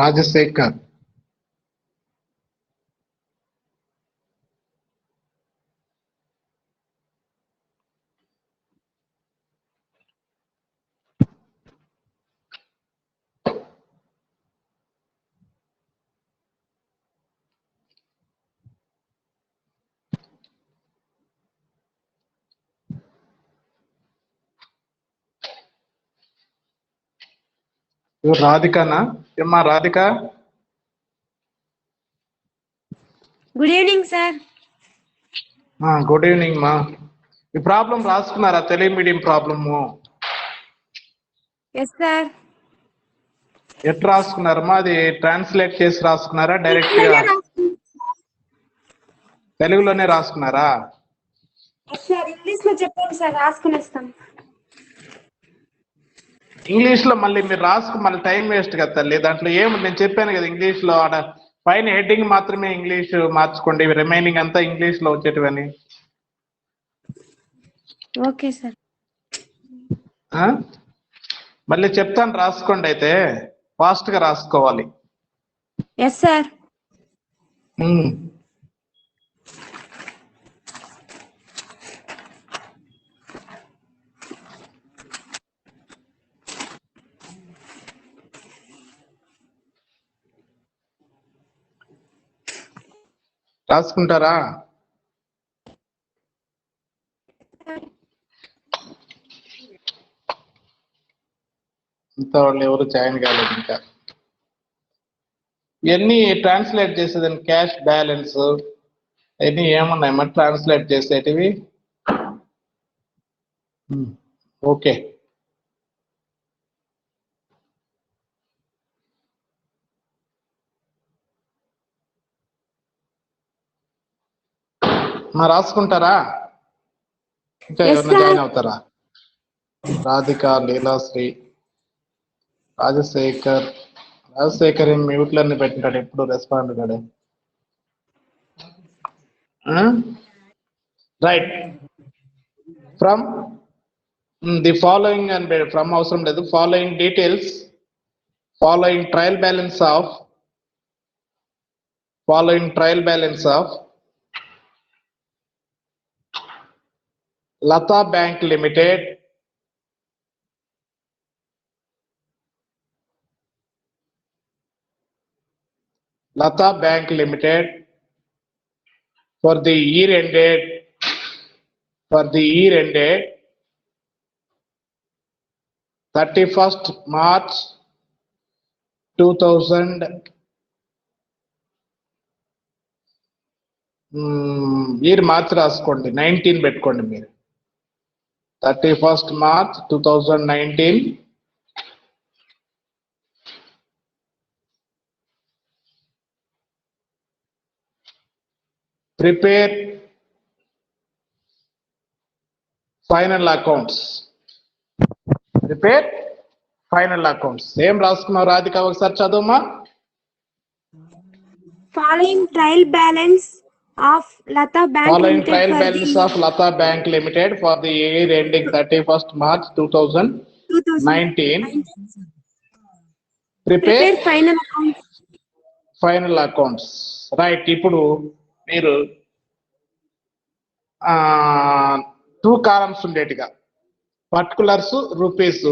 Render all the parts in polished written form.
రాజశేఖర్. ఇవ్వరు రాధికనా? ఏమ్మా Radhika? Good evening sir. Good evening మా. ఈ ప్రాబ్లం రాసుకున్నారా? Telugu medium problem. Yes sir. ఎట్లా రాసుకున్నారమ్మా? అది ట్రాన్స్లేట్ చేసి రాసుకున్నారా డైరెక్ట్ గా తెలుగులోనే రాసుకున్నారా? సార్ ఇంగ్లీష్ లో చెప్పండి సార్, రాసుకునేస్తాం. ఇంగ్లీష్ లో మళ్ళీ మీరు రాసుకు మళ్ళీ టైం వేస్ట్ కదా తల్లి. దాంట్లో ఏముంది? నేను చెప్పాను కదా ఇంగ్లీష్ లో ఆడ పైన హెడ్డింగ్ మాత్రమే ఇంగ్లీష్ మార్చుకోండి, రిమైనింగ్ అంతా ఇంగ్లీష్ లో వచ్చేటివని. Okay sir. మళ్ళీ చెప్తాను రాసుకోండి, అయితే ఫాస్ట్ గా రాసుకోవాలి. Yes sir. రాసుకుంటారా? ఇంత వాళ్ళు ఎవరు జాయిన్ కాలేదు ఇంకా. ఇవన్నీ ట్రాన్స్లేట్ చేసేదాన్ని క్యాష్ బ్యాలెన్స్ అవన్నీ ఏమున్నాయి మరి ట్రాన్స్లేట్ చేసేటివి? ఓకే. రాసుకుంటారా? ఇంకా ఎవరైనా జాయిన్ అవుతారా? రాధిక, లీలాశ్రీ, రాజశేఖర్. రాజశేఖర్ మ్యూట్లన్నీ పెట్టింటాడు, ఎప్పుడు రెస్పాండ్ కాడు. రైట్. ఫ్రమ్ ది ఫాలోయింగ్ అని ఫ్రమ్ అవసరం లేదు. Following details, following trial balance of Lata Bank Limited, for the year ended 31st March 2000. Year మార్చి రాసుకోండి, 19 పెట్టుకోండి మీరు. 31st March 2019. Prepare final accounts. ఏం రాసుకున్నావు రాధిక? ఒకసారి చదువుమా. Following trial balance of Lata Bank Limited for the year ending 31st March 2019. Prepare final accounts. Right. ఇప్పుడు మీరు 2 columns ఉండేటిగా particulars,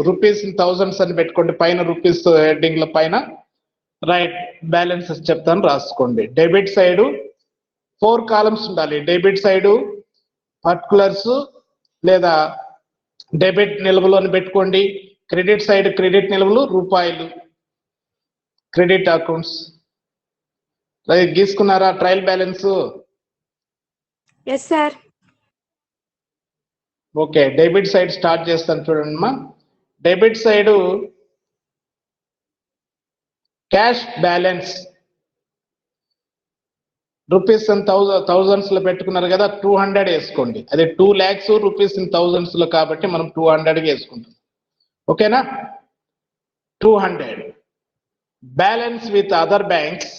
rupees in thousands అని పెట్టుకోండి పైన, రూపీస్ హెడ్డింగ్ల పైన. రైట్. బ్యాలెన్సెస్ చెప్తాను, రాసుకోండి. డెబిట్ సైడ్ 4 కాలమ్స్ ఉండాలి. డెబిట్ సైడ్ పర్టికులర్స్ లేదా డెబిట్ నిల్వలోని పెట్టుకోండి. క్రెడిట్ సైడ్ క్రెడిట్ నిల్వలు, రూపాయలు, క్రెడిట్ అకౌంట్స్. గీసుకున్నారా trial balance? Yes sir. Okay. Debit side start చేస్తాను చూడండి అమ్మా. Debit side cash balance rupees in thousands లో పెట్టుకున్నారు కదా, 200 వేసుకోండి. అదే 2 lakhs రూపీస్ ఇన్ థౌజండ్స్ లో కాబట్టి మనం 200 వేసుకుంటాం. ఓకేనా? 200. Balance with other banks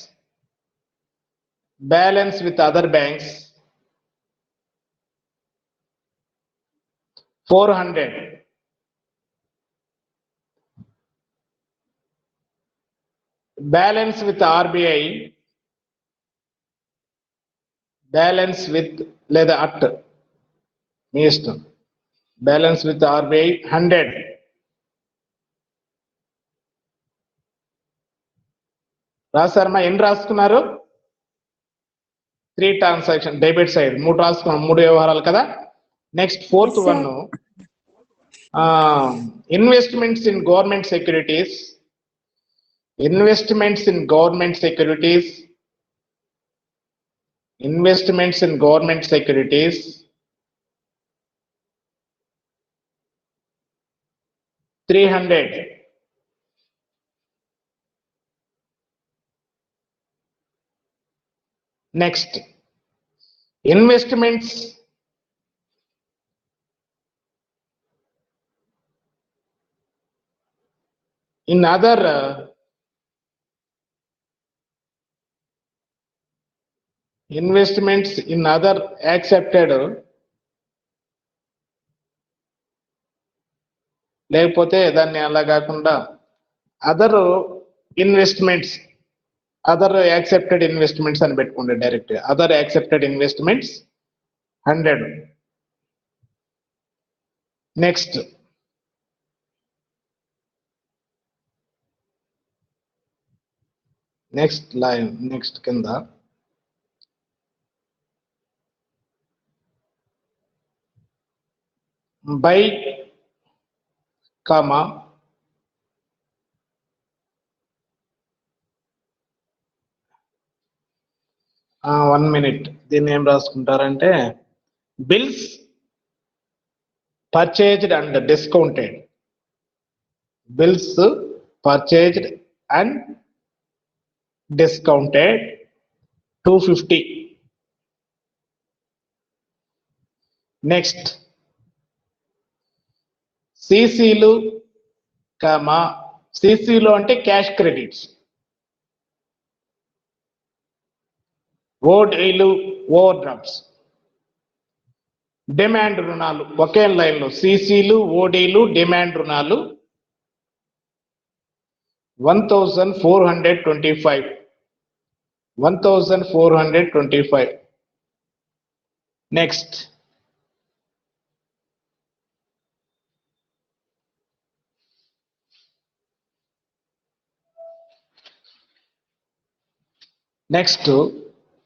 400. Balance with RBI, balance with లేదా అట్ మీ ఇష్టం. Balance with RBI 100. రాశారమ్మా? ఎన్ని రాసుకున్నారు? 3 ట్రాన్సాక్షన్ డెబిట్ సైడ్ 3 రాసుకున్నాం, 3 వ్యవహారాలు కదా. Next fourth Yes, sir. One, investments in government securities. Investments in government securities. Investments in government securities. $300. Next, investments in other investments in other accepted, లేకపోతే దాన్ని అలా కాకుండా other investments, other accepted investments అని పెట్టుకోండి direct. Other accepted investments 100. Next next line, next కింద by comma 1 minute. దీన్ని ఏం రాసుకుంటారంటే bills purchased and discounted. Bills purchased and discounted 250. Next సిసిలు కామా, సిసిలు అంటే క్యాష్ క్రెడిట్స్, ఓడీలు ఓవర్ డ్రాఫ్ట్స్, డిమాండ్ రుణాలు ఒకే లైన్లో సిసిలు ఓడీలు డిమాండ్ రుణాలు 1425. 1425. నెక్స్ట్ నెక్స్ట్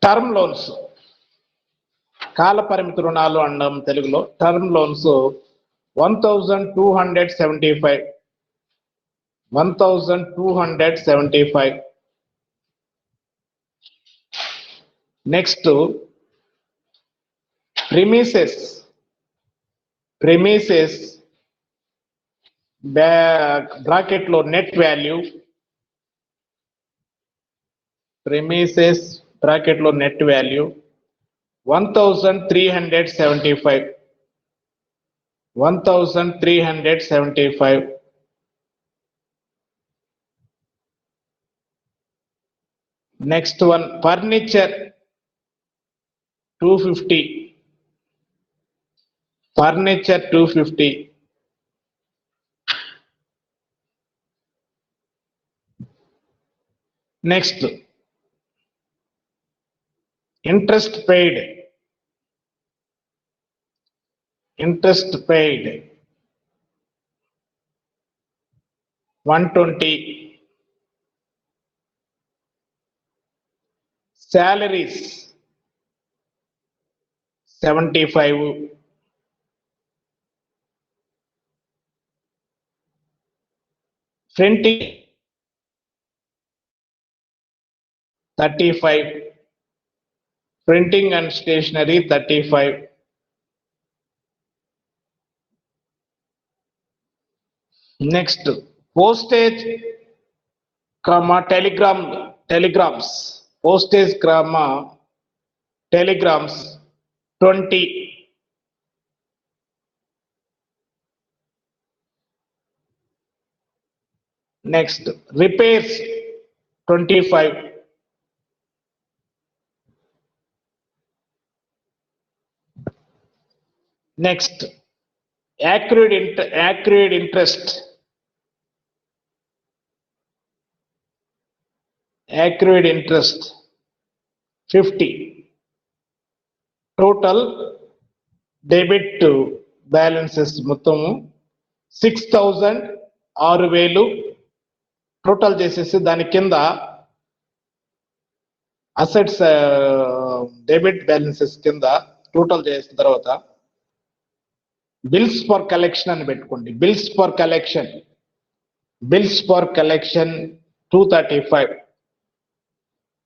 టర్మ్ లోన్స్, కాల పరిమితి రుణాలు అన్నాం తెలుగులో. Term loans 1275. 1275. Next premises, premises bracket లో నెట్ వాల్యూ, ప్రిమిసెస్ బ్రాకెట్ లో net value 1375. 1375. Next one furniture 250. Furniture 250. Next interest paid, interest paid 120. salaries 75. printing 35. printing and stationery 35. next postage comma telegrams, postage comma telegrams 20. next repairs 25. next accrued interest accrued interest 50. Total debit balances మొత్తము 6,000 6,000 total చేసేసి దాని కింద assets debit balances కింద total చేసిన తర్వాత bills for collection అని పెట్టుకోండి. Bills for collection 235.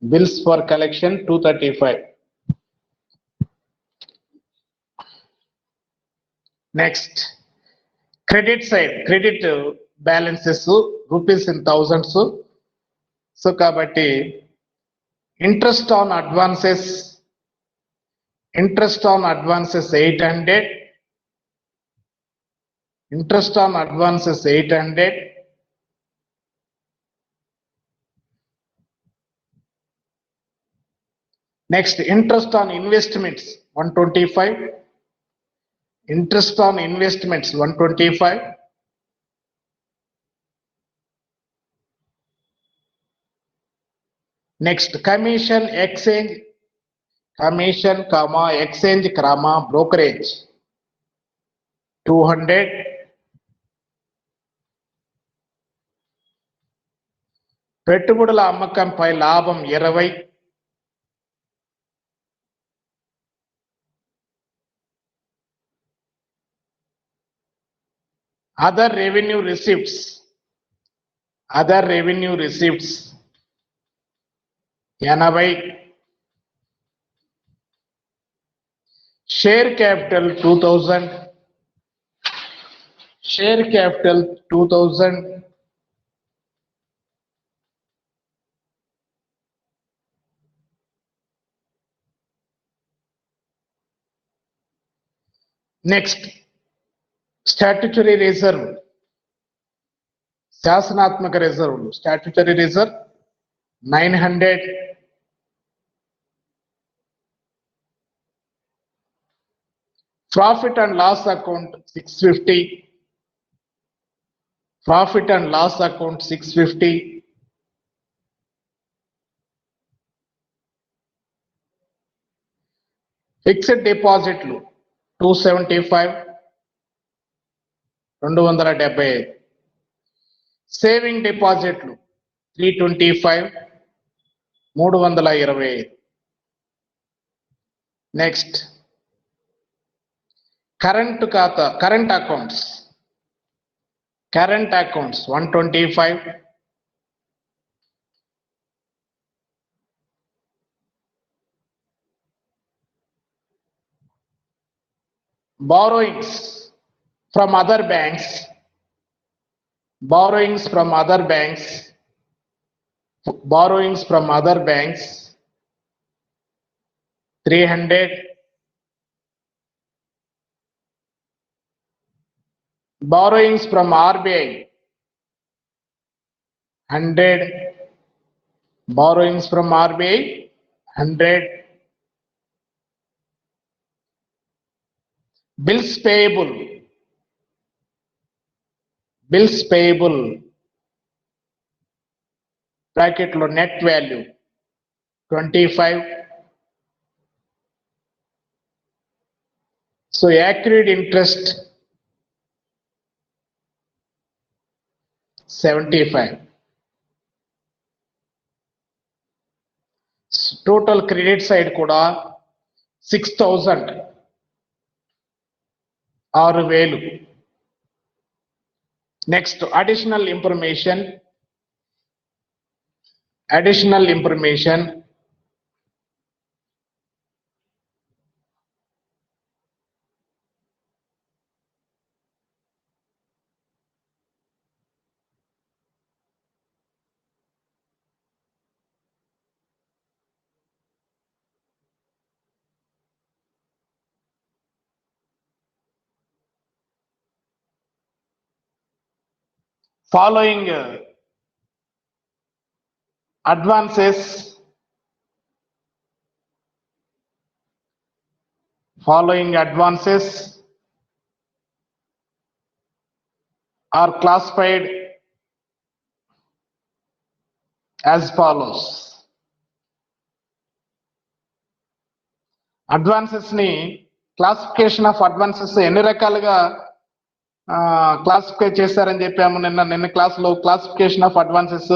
Bills for collection 235. Next credit side, credit balances rupees in thousands. So కాబట్టి interest on advances 800. Interest on advances 800. Next interest on investments 125. Interest on investments 125. Next commission exchange, commission exchange brokerage 200. పెట్టుబడుల అమ్మకంపై లాభం 20. Other revenue receipts 80. Share capital 2000. Share capital 2000. Next statutory reserve, శాసనాత్మక రిజర్వులు statutory reserve 900. Profit and loss account 650. Profit and loss account 650. Fixed డిపాజిట్లు 275. 275. Saving డిపాజిట్లు 325. 325. Next current accounts 125. borrowings from other banks 300. borrowings from RBI 100. borrowings from RBI 100. bills payable bracket lo net value 25. so accrued interest 75. total credit side kuda 6,000 6,000. next additional information following advances are classified as follows. Advances ని classification of advances ఎన్ని రకాలుగా classify చేశారని చెప్పాము నిన్న class లో. Classification of advances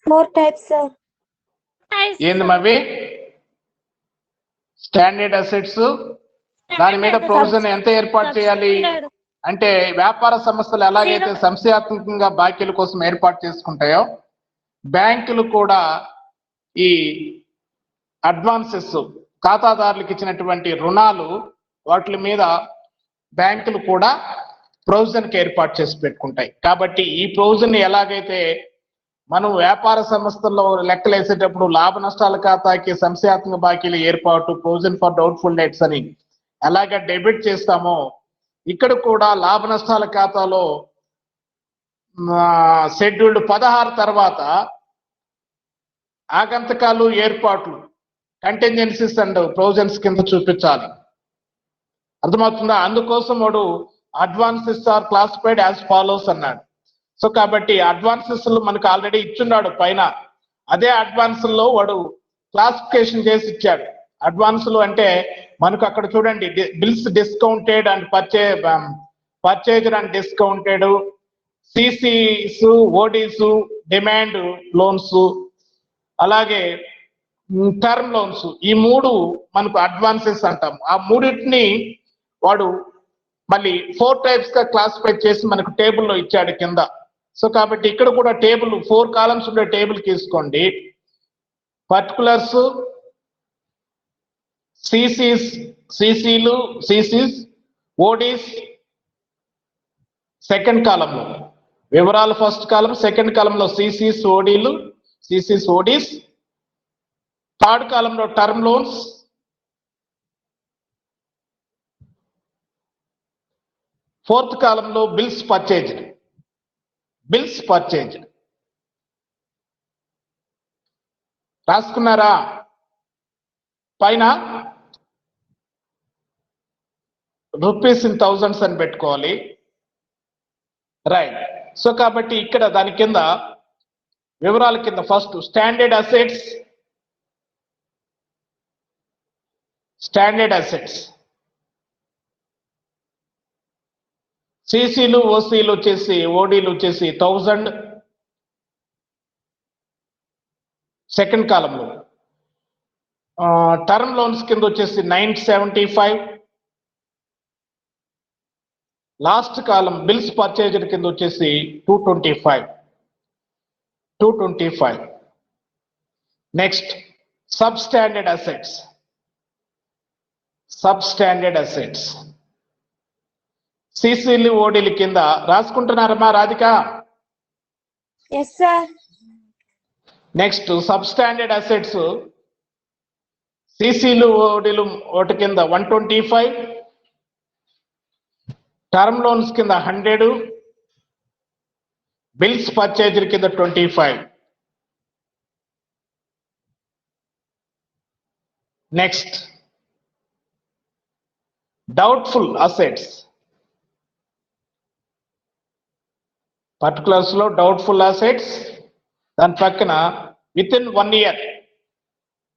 4 types, sir. ఏంది అవి? Standard assets, దాని మీద ప్రొవిజన్ ఎంత ఏర్పాటు చేయాలి అంటే వ్యాపార సంస్థలు ఎలాగైతే సంశయాత్మకంగా బాకీల కోసం ఏర్పాటు చేసుకుంటాయో బ్యాంకులు కూడా ఈ అడ్వాన్సెస్ ఖాతాదారులకు ఇచ్చినటువంటి రుణాలు వాటి మీద బ్యాంకులు కూడా ప్రొవిజన్ కి ఏర్పాటు చేసి పెట్టుకుంటాయి. కాబట్టి ఈ ప్రొవిజన్ ఎలాగైతే మనం వ్యాపార సంస్థల్లో లెక్కలేసేటప్పుడు లాభ నష్టాల ఖాతాకి సంశయాత్మక బాకీల ఏర్పాటు, ప్రొవిజన్ ఫర్ డౌట్ఫుల్ డెట్స్ అని ఎలాగ డెబిట్ చేస్తామో ఇక్కడ కూడా లాభ నష్టాల ఖాతాలో షెడ్యూల్డ్ 16 తర్వాత ఆగంతకాలు ఏర్పాట్లు కంటింజెన్సీస్ అండ్ ప్రొవిజన్స్ కింద చూపించాలి. అర్థమవుతుందా? అందుకోసం వాడు advances are classified as follows అన్నాడు. సో కాబట్టి అడ్వాన్సెస్ మనకు ఆల్రెడీ ఇచ్చున్నాడు పైన. అదే అడ్వాన్స్ లో వాడు క్లాసిఫికేషన్ చేసి ఇచ్చాడు. అడ్వాన్సులు అంటే మనకు అక్కడ చూడండి, bills discounted and purchased and discounted, CCs, ODs, demand loans, అలాగే టర్మ్ లోన్స్, ఈ 3 మనకు అడ్వాన్సెస్ అంటాం. ఆ మూడింటిని వాడు మళ్ళీ 4 టైప్స్ గా క్లాసిఫై చేసి మనకు టేబుల్లో ఇచ్చాడు కింద. సో కాబట్టి ఇక్కడ కూడా టేబుల్ 4 కాలమ్స్ ఉండే టేబుల్ తీసుకోండి. పర్టికులర్స్, సిసిలు, సిసిస్, ఓడీస్ సెకండ్ కాలంలో, వివరాలు ఫస్ట్ కాలం, సెకండ్ కాలంలో సిసిస్, ఓడీలు, సిసిస్, ఓడీస్, థర్డ్ కాలంలో టర్మ్ లోన్స్, ఫోర్త్ కాలంలో బిల్స్ పర్చేజ్డ్. రాసుకున్నారా? పైన రూపీస్ ఇన్ థౌజండ్స్ అని పెట్టుకోవాలి. రైట్. సో కాబట్టి ఇక్కడ దాని కింద వివరాల కింద ఫస్ట్ స్టాండర్డ్ అసెట్స్, సిసిలు, ఓసీలు వచ్చేసి, ఓడీలు వచ్చేసి 1000 సెకండ్ కాలంలో, టర్మ్ లోన్స్ కింద వచ్చేసి 975, లాస్ట్ కాలం బిల్స్ పర్చేజ్డ్ కింద వచ్చేసి 225. నెక్స్ట్ సబ్ స్టాండర్డ్ అసెట్స్, సిసిలు, ఓడీల కింద రాసుకుంటున్నారమ్మా Radhika? Yes, sir. Next sub standard assets, సిసిలు, ఓడీలు ఒకటి కింద 125, టర్మ్ లోన్స్ కింద 100, బిల్స్ పర్చేజ్డ్ కింద 25. నెక్స్ట్ డౌట్ఫుల్ అసెట్స్, పర్టికులర్స్ లో డౌట్ఫుల్ అసెట్స్, దాని పక్కన విత్ ఇన్ 1 year,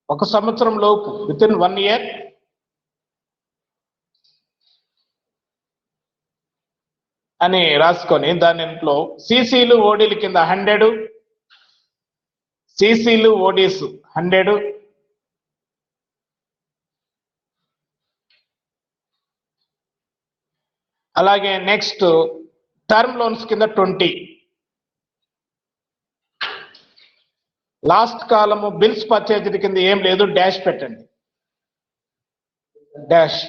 1 సంవత్సరం లోపు, విత్ ఇన్ 1 year అని రాసుకొని దానిలో సిసిలు, ఓడీల కింద 100, సిసిలు, ఓడీస్ 100, అలాగే నెక్స్ట్ టర్మ్ లోన్స్ కింద 20, లాస్ట్ కాలము బిల్స్ పర్చేజ్డ్ కింద ఏం లేదు, డాష్ పెట్టండి, డాష్.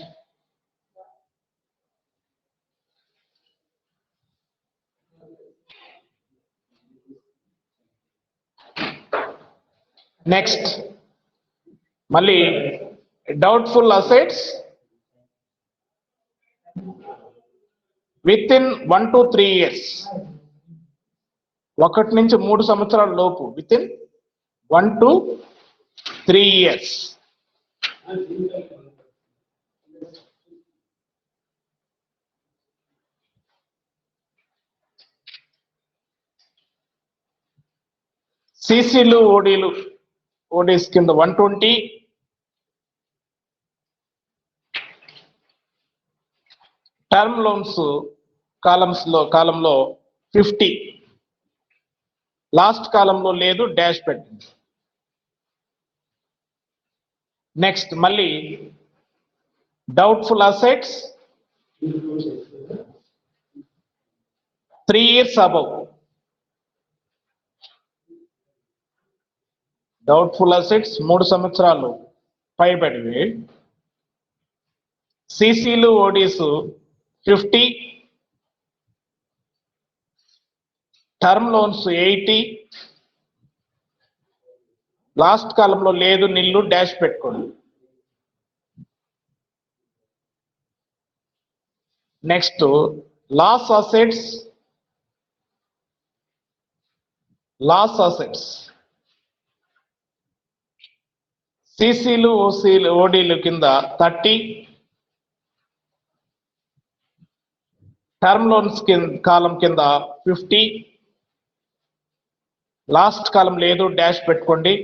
నెక్స్ట్ మళ్ళీ doubtful assets with in 1 to 3 years, 1 నుంచి 3 సంవత్సరాల లోపు, విత్ ఇన్ 1 to 3 years. సిసిలు, ఓడీస్ కింద 120, టర్మ్ లోన్స్ కాలంలో 50, లాస్ట్ కాలంలో లేదు, డాష్ పెట్టండి. నెక్స్ట్ మళ్ళీ doubtful assets 3 years above. Doubtful assets 3 సంవత్సరాలు పైబడివి. సిసిలు ఓడీస్ 50, టర్మ్ లోన్స్ 80, లాస్ట్ కాలంలో లేదు, నిల్లు, డాష్ పెట్టుకోండి. నెక్స్ట్ లాస్ అసెట్స్ సిసిలు ఓడీలు కింద 30, టర్మ్ లోన్స్ కాలం కింద 50, లాస్ట్ కాలం లేదు, డాష్ పెట్టుకోండి.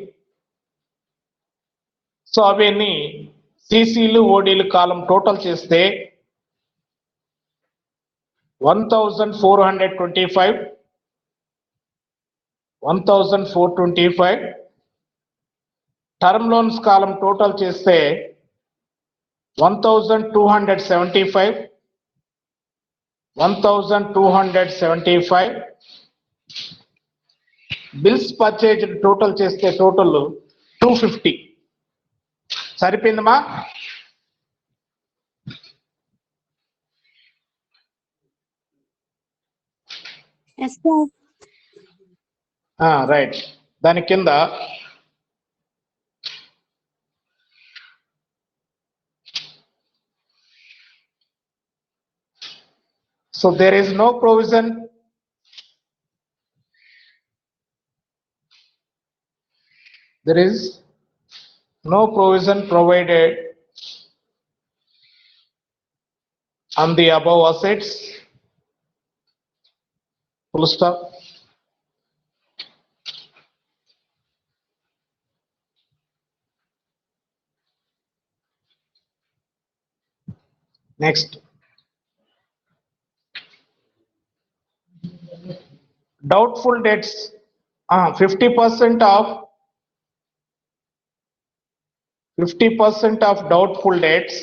సో అవన్నీ సిసిలు ఓడీలు కాలం టోటల్ చేస్తే 1425, టర్మ్ లోన్స్ కాలం టోటల్ చేస్తే 1275, బిల్స్ పర్చేజ్ టోటల్ చేస్తే టోటల్ 250. సరిపోయిందమ్మా? Yes, sir. రైట్. దాని కింద so there is no provision provided on the above assets, full stop. Next, doubtful debts, 50% of doubtful debts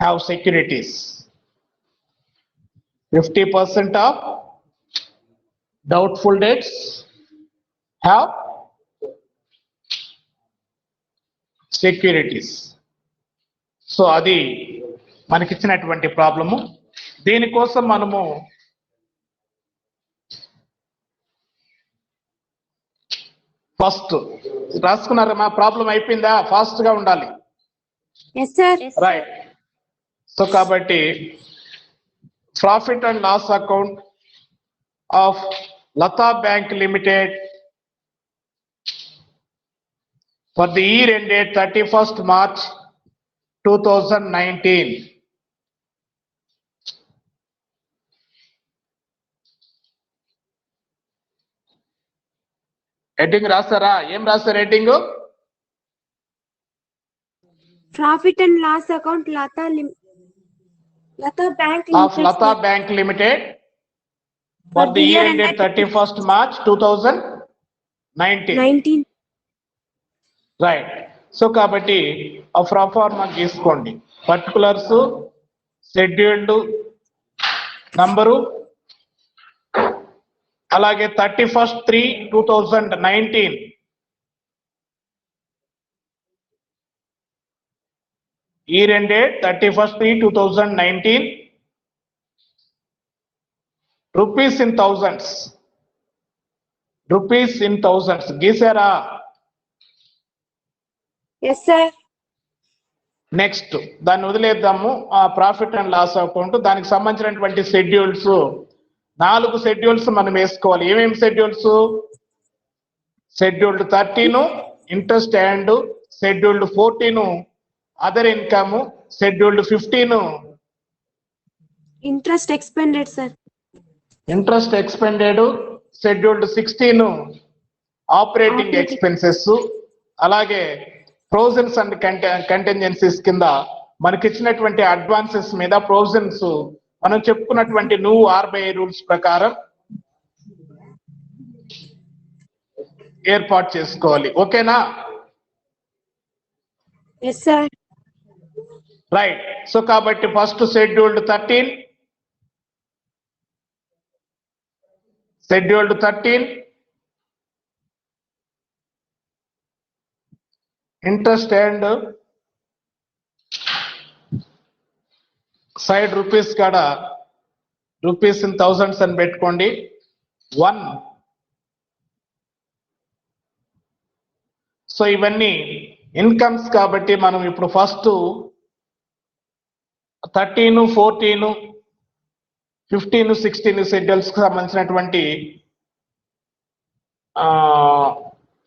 have securities. 50% of doubtful debts have securities. So అది మనకిచ్చినటువంటి problem. దీనికోసం మనము first రాసుకున్నారమ్మా? Problem అయిపోయిందా? Fast గా ఉండాలి. Yes, sir. రైట్. సో కాబట్టి profit and loss account of Latha bank limited for the year ended 31st March 2019. Heading రాస్తారా? ఏం రాస్తారు heading? Profit and loss account Lata Bank Of Limited. Lata Bank Limited for the year ended 31st March 2019. 19. Right. So కాబట్టి ఆ proforma గీసుకోండి. Particulars, scheduled number, అలాగే 31/3/2019 year ended 31/3/2019, rupees in thousands గీసారా? Yes, sir. Next దాన్ని వదిలేద్దాము. ఆ profit and loss account, దానికి సంబంధించినటువంటి schedules 4 schedules మనం వేసుకోవాలి. ఏమేమి schedules? Scheduled 13 interest and scheduled 14 other income, scheduled 15 Interest expended, sir. Interest expended, scheduled 16 operating expenses, అలాగే provisions and contingencies కింద మనకి ఇచ్చినటువంటి అడ్వాన్సెస్ మీద ప్రొవిజన్స్ మనం చెప్పుకున్నటువంటి న్యూ ఆర్బీఐ రూల్స్ ప్రకారం ఏర్పాటు చేసుకోవాలి. ఓకేనా? Yes, sir. రైట్. సో కాబట్టి first scheduled 13 interest and side rupees కాడ రూపీస్ ఇన్ థౌసండ్స్ అని పెట్టుకోండి. 1. సో ఇవన్నీ ఇన్కమ్స్ కాబట్టి మనం ఇప్పుడు ఫస్ట్ 13, 14, 15, 16 షెడ్యూల్స్ కి సంబంధించినటువంటి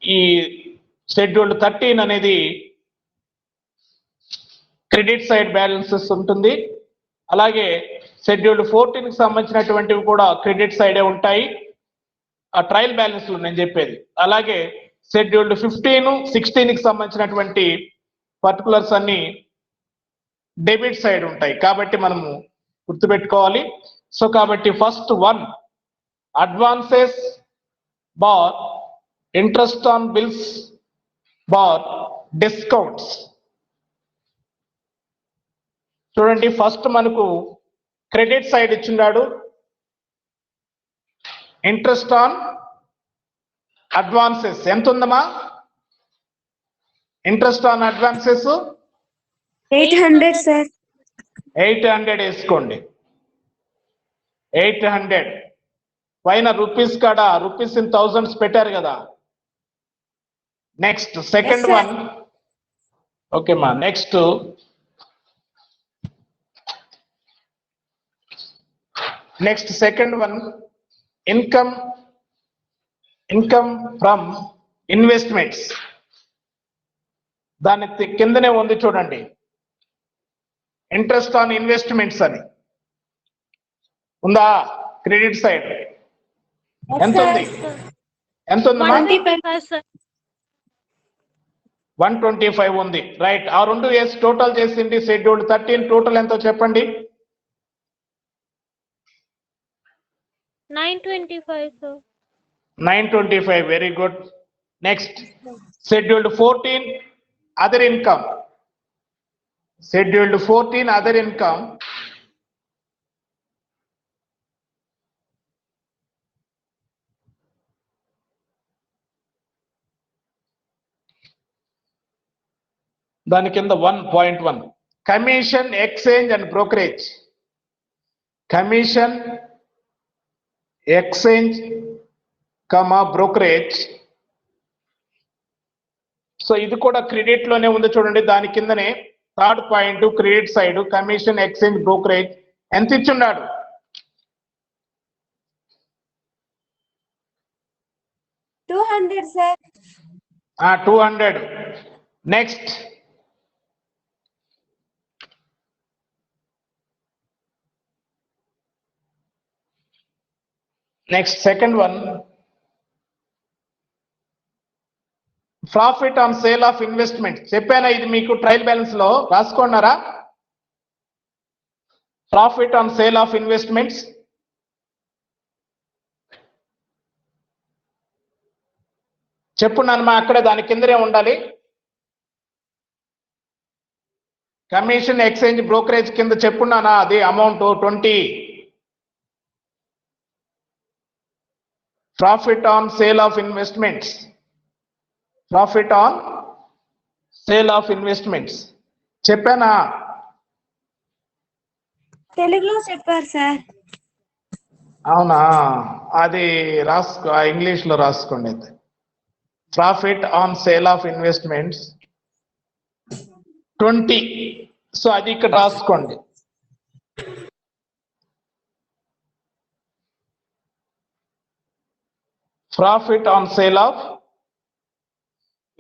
ఈ షెడ్యూల్డ్ 13 అనేది క్రెడిట్ సైడ్ బ్యాలెన్సెస్ ఉంటుంది. అలాగే షెడ్యూల్డ్ 14 కి సంబంధించినటువంటివి కూడా క్రెడిట్ సైడే ఉంటాయి. ఆ ట్రయల్ బ్యాలెన్స్లు నేను చెప్పేది. అలాగే షెడ్యూల్డ్ 15, 16 కి సంబంధించినటువంటి పర్టికులర్స్ అన్ని డెబిట్ సైడ్ ఉంటాయి. కాబట్టి మనము గుర్తుపెట్టుకోవాలి. సో కాబట్టి first 1 advances bar interest on bills bar discounts. చూడండి, ఫస్ట్ మనకు క్రెడిట్ సైడ్ ఇచ్చిండాడు ఇంట్రెస్ట్ ఆన్ అడ్వాన్సెస్. ఎంత ఉందమ్మా ఇంట్రెస్ట్ ఆన్ అడ్వాన్సెస్? 800, sir. 800 వేసుకోండి. 800 పైన రూపీస్ కాడ రూపీస్ ఇన్ థౌసండ్స్ పెట్టారు కదా. Next second Yes, sir. One. Okay మా. Next second one income from investments. దాని కిందనే ఉంది చూడండి, ఇంట్రెస్ట్ ఆన్ ఇన్వెస్ట్మెంట్స్ అని ఉందా క్రెడిట్ సైడ్? ఎంత ఉంది? ఎంత ఉందమ్మా? 125 ఉంది. రైట్. ఆ రెండు వేసి టోటల్ చేసింది షెడ్యూల్డ్ 13 టోటల్ ఎంతో చెప్పండి? 925, sir. 925. Very good. Next scheduled 14 other income. Scheduled 14 other income దాని కింద 1.1 commission exchange and brokerage. Commission exchange brokerage. So ఇది కూడా క్రెడిట్ లోనే ఉంది చూడండి. దాని కిందనే third point credit side commission exchange brokerage ఎంత ఇచ్చున్నాడు? 200, sir. 200. Next second one profit on sale of investment. చెప్పానా ఇది మీకు? ట్రయల్ బ్యాలెన్స్ లో రాసుకున్నారా? Profit on sale of investments. చెప్పున్నానమ్మా అక్కడే, దాని కిందనే ఉండాలి. కమిషన్ ఎక్స్చేంజ్ బ్రోకరేజ్ కింద చెప్పున్నానా అది amount 20. Profit on sale of investments. Profit on sale of investments చెప్పానా? తెలుగులో చెప్పారు, సార్. అవునా? అది రాసుకో, ఇంగ్లీష్ లో రాసుకోండి. అయితే profit on sale of investments 20. So అది ఇక్కడ రాసుకోండి. Profit on sale of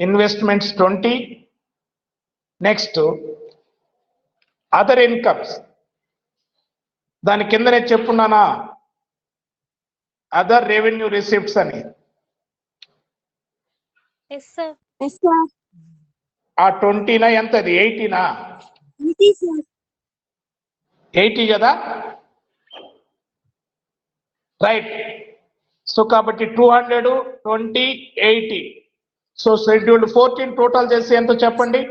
investments 20. Next other incomes. దాని కిందనే చెప్పున్నానా అదర్ రెవెన్యూ రిసిప్ట్స్ అని. Yes, sir. Yes, sir. ఆ 20నా ఎంత అది 80నా 80 sir. 80 కదా రైట్ సో కాబట్టి 200 20 80 సో షెడ్యూల్డ్ 14 టోటల్ చేసి ఎంత చెప్పండి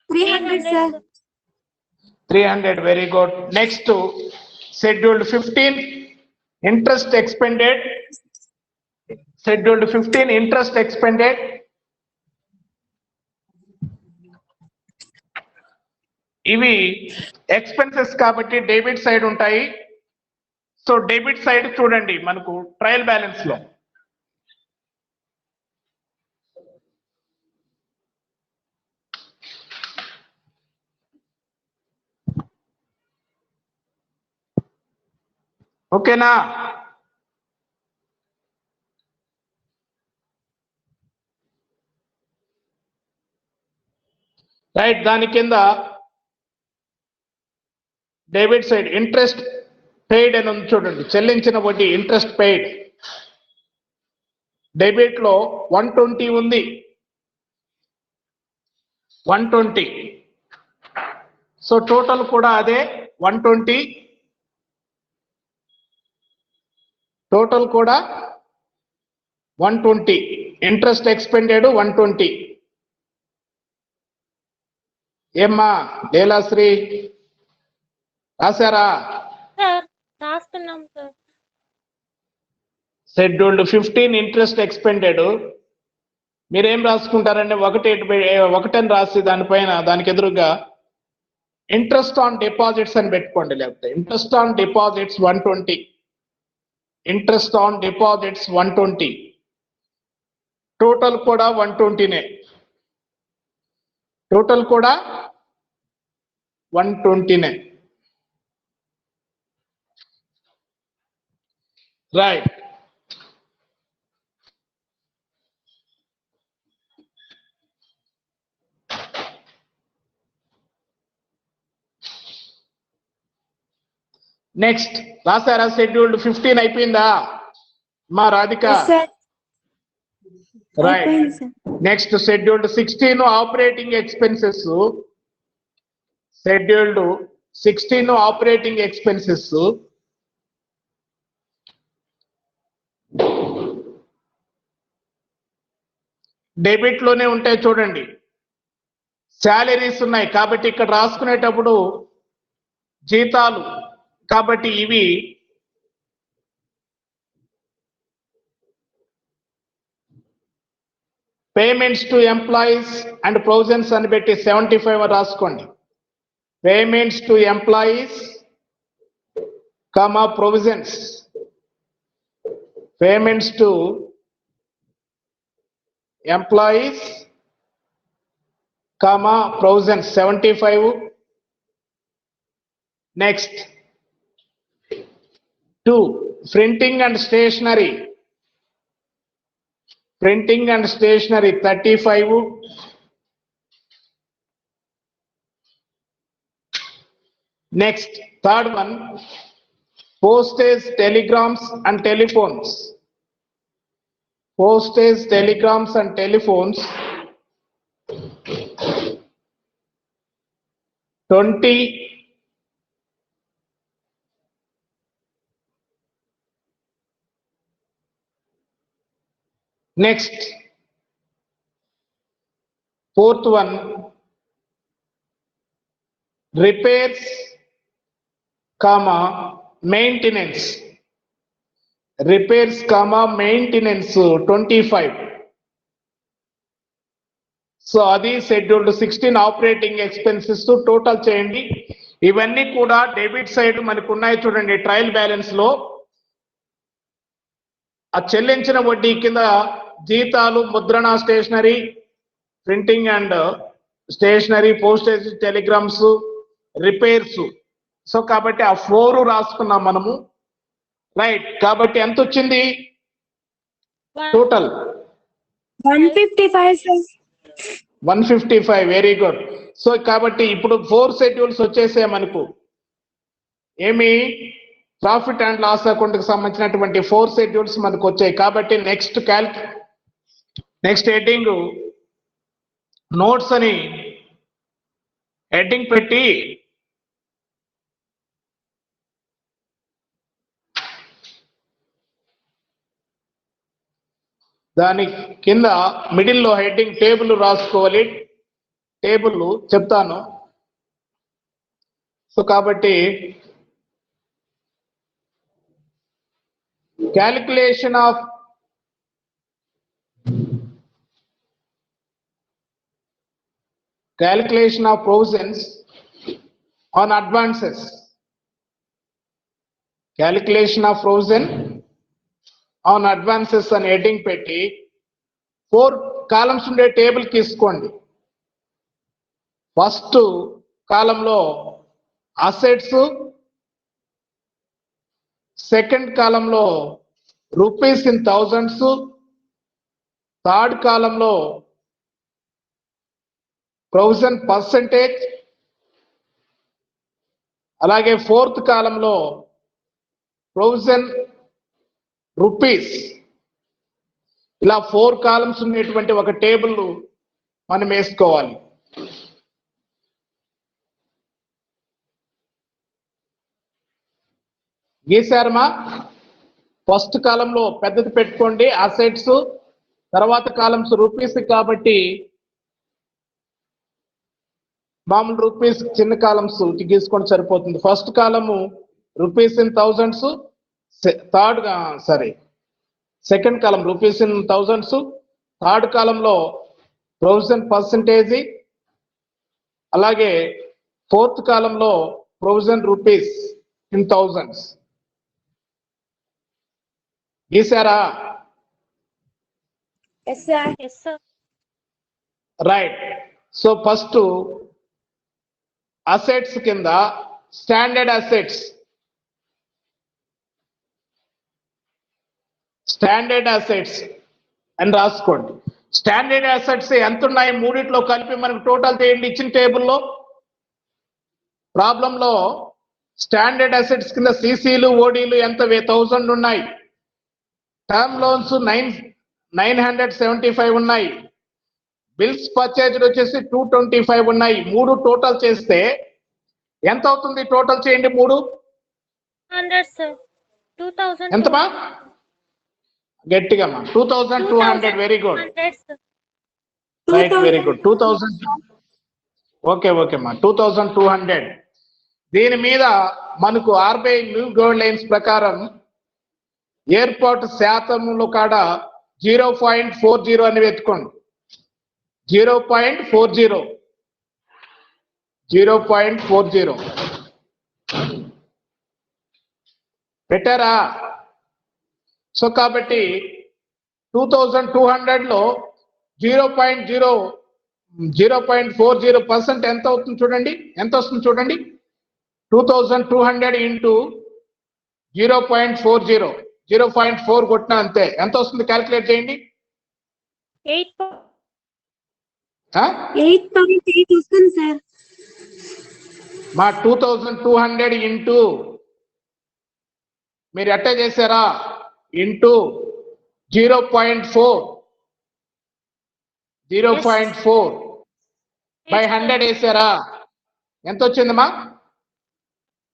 300 sir. 300 very good next scheduled 15 interest expended scheduled 15 interest expended ఇవి ఎక్స్పెన్సెస్ కాబట్టి డెబిట్ సైడ్ ఉంటాయి సో డెబిట్ సైడ్ చూడండి మనకు ట్రయల్ బ్యాలెన్స్ లో ఓకేనా రైట్ దాని కింద డెబిట్ సైడ్ ఇంట్రెస్ట్ పెయిడ్ అని ఉంది చూడండి చెల్లించిన వడ్డీ ఇంట్రెస్ట్ పెయిడ్ డెబిట్ లో 120 ఉంది 120 సో టోటల్ కూడా అదే 120 టోటల్ కూడా 120 ఇంట్రెస్ట్ ఎక్స్పెండెడ్ 120 ఏమ్మా లీలాశ్రీ రాశారా సార్ రాస్తున్నాం సార్ షెడ్యూల్డ్ 15 ఇంట్రెస్ట్ ఎక్స్పెండెడ్ మీరేం రాసుకుంటారంటే ఒకటని రాసి దానిపైన దానికి ఎదురుగా ఇంట్రెస్ట్ ఆన్ డిపాజిట్స్ అని పెట్టుకోండి లేకపోతే interest on deposits 120 interest on deposits 120 total కూడా 120నే టోటల్ కూడా 120నే రైట్ నెక్స్ట్ రాశారా షెడ్యూల్డ్ 15 అయిపోయిందా మా రాధిక Yes sir. రైట్ అయిపోయింది sir. Next scheduled 16 operating expenses scheduled 16 operating expenses debit లోనే ఉంటాయి చూడండి శాలరీస్ ఉన్నాయి కాబట్టి ఇక్కడ రాసుకునేటప్పుడు జీతాలు కాబట్టి ఇవి payments to employees and provisions అని పెట్టి 75 రాసుకోండి payments to employees comma provisions payments to employees comma provisions 75 next 2 printing and stationery 35 next third one postage telegrams and telephones 20 next fourth one repairs comma maintenance 25 so అది scheduled 16 operating expenses total చేయండి ఇవన్నీ కూడా debit side మనకు ఉన్నాయి చూడండి trial balance లో ఆ చెల్లించిన వడ్డీ కింద జీతాలు ముద్రణ stationery printing and stationery postage telegrams repairs so కాబట్టి ఆ 4 రాసుకున్నాం మనము రైట్ కాబట్టి ఎంత వచ్చింది total 155 sir. 155 very good so కాబట్టి ఇప్పుడు 4 షెడ్యూల్స్ వచ్చేసే మనకు ఏమి ప్రాఫిట్ అండ్ లాస్ అకౌంట్ కి సంబంధించినటువంటి 4 షెడ్యూల్స్ మనకు వచ్చాయి కాబట్టి నెక్స్ట్ హెడ్డింగ్ నోట్స్ అని హెడ్డింగ్ పెట్టి దాని కింద మిడిల్లో హెడ్డింగ్ టేబుల్ రాసుకోవాలి. టేబుల్ చెప్తాను. సో కాబట్టి calculation of provisions on advances. Calculation of provision on advances అని హెడ్డింగ్ పెట్టి 4 కాలమ్స్ ఉండే టేబుల్ తీసుకోండి. ఫస్ట్ కాలంలో అసెట్స్, సెకండ్ కాలంలో రూపీస్ ఇన్ థౌజండ్స్, థర్డ్ కాలంలో ప్రొవిజన్ పర్సెంటేజ్, అలాగే ఫోర్త్ కాలంలో ప్రొవిజన్ రూపీస్. ఇలా 4 కాలమ్స్ ఉన్నటువంటి ఒక టేబుల్ మనం వేసుకోవాలి. గీసారమా? ఫస్ట్ కాలంలో పెద్దది పెట్టుకోండి అసెట్స్, తర్వాత కాలమ్స్ రూపీస్ కాబట్టి మామూలు రూపీస్ చిన్న కాలమ్స్ గీసుకొని సరిపోతుంది. ఫస్ట్ కాలము రూపీస్ ఇన్ థౌజండ్స్, సెకండ్ కాలం రూపీస్ ఇన్ థౌజండ్స్, థర్డ్ కాలంలో ప్రొవిజన్ పర్సంటేజ్, అలాగే ఫోర్త్ కాలంలో ప్రొవిజన్ రూపీస్ ఇన్ థౌజండ్స్. గీసారా? Yes, sir. Yes, sir. Right. So first assets కింద స్టాండర్డ్ అసెట్స్ అని రాసుకోండి. స్టాండర్డ్ అసెట్స్ ఎంత ఉన్నాయి మూడిట్లో కలిపి మనకు టోటల్ చేయండి. ఇచ్చిన టేబుల్లో ప్రాబ్లంలో స్టాండర్డ్ అసెట్స్ కింద సిసిలు ఓడీలు ఎంత 1000 ఉన్నాయి. టర్మ్ లోన్స్ 975 ఉన్నాయి. బిల్స్ పర్చేజ్డ్ వచ్చేసి 225 ఉన్నాయి. 3 టోటల్ చేస్తే ఎంత అవుతుంది? టోటల్ చేయండి. 3 100, sir. 2000. ఎంతమా? గట్టిగా 2200. Very good. 100, sir. Right, very good. 2000. Okay మా 2200. దీని మీద మనకు ఆర్బీఐ న్యూ గైడ్ లైన్స్ ప్రకారం ఏర్పాటు శాతంలో కాడ 0.40 అని వెతుకోండి. 0.40 పెట్టారా? సో కాబట్టి 2200లో 0.40% ఎంత అవుతుంది చూడండి. ఎంత వస్తుంది చూడండి. 2200 ఇంటూ 0.40, 0.4 కొట్టినా అంతే. ఎంత వస్తుంది క్యాలిక్యులేట్ చేయండి. 8.8 వస్తుంది సార్. మా 2200 ఇంటూ మీరు ఎట్టా చేశారా? ఇంటూ 0.4 బై 100 వేసారా? ఎంత వచ్చిందమ్మా?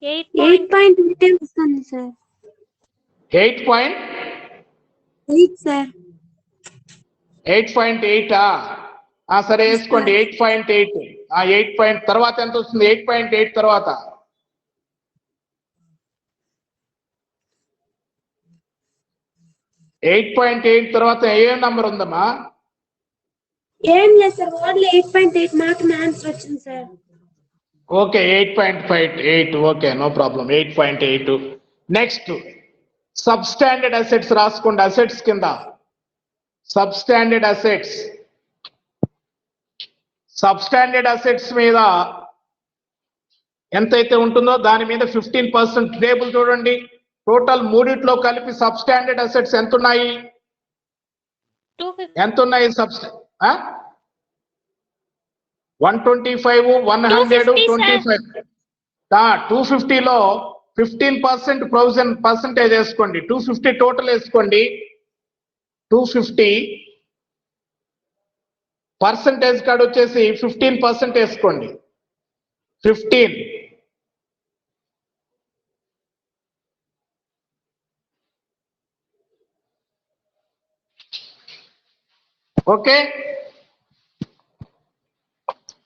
8.8 వస్తుంది సార్. 8.8 సార్. 8.8 సరే వేసుకోండి. 8.8 8 తర్వాత ఎంత వస్తుంది? 8.8 తర్వాత 8.8 తర్వాత ఏ నంబర్ ఉందమ్మా? ఏం లేదు సార్, ఓన్లీ 8.8 మాత్రమే ఆన్సర్ వచ్చింది sir. Okay, 8.58. Okay, no problem. 8.8. Next sub standard assets రాసుకోండి. అసెట్స్ కింద సబ్ స్టాండర్డ్ అసెట్స్ మీద ఎంతైతే ఉంటుందో దాని మీద 15% టేబుల్ చూడండి. టోటల్ మూడిట్లో కలిపి సబ్ స్టాండర్డ్ అసెట్స్ ఎంత ఉన్నాయి? 250. ఎంత ఉన్నాయి? 125, 125. 250లో 15% ప్రొవిజన్ పర్సంటేజ్ వేసుకోండి. 250 టోటల్ వేసుకోండి. 250 పర్సంటేజ్ కార్డు వచ్చేసి 15% వేసుకోండి. 15. ఓకే,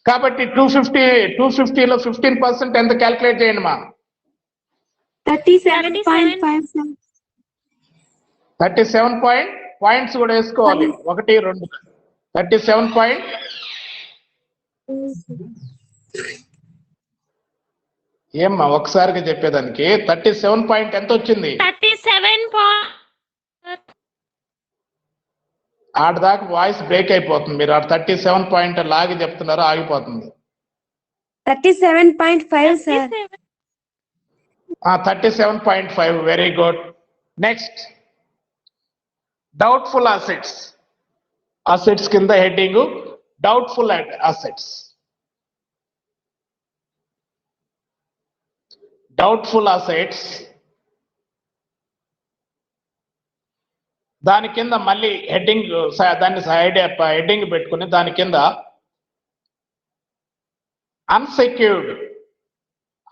కాబట్టి 250లో 15% ఎంత క్యాల్కులేట్ చేయండి మా? 37.5 sir. 37 పాయింట్స్ కూడా వేసుకోవాలి, 1 2. 37 పాయింట్ ఏమ్మా ఒకసారిగా చెప్పేదానికి 37 పాయింట్ ఎంత వచ్చింది? 37. ఆడదాకా వాయిస్ బ్రేక్ అయిపోతుంది, మీరు 37 పాయింట్ లాగి చెప్తున్నారు, ఆగిపోతుంది. 37.5 sir. 37.5, very good. Next doubtful assets. Assets కింద heading doubtful assets. Doubtful assets దాని కింద మళ్ళీ హెడ్డింగ్, దాన్ని హెడ్డింగ్ పెట్టుకుని దాని కింద అన్సెక్యూర్డ్,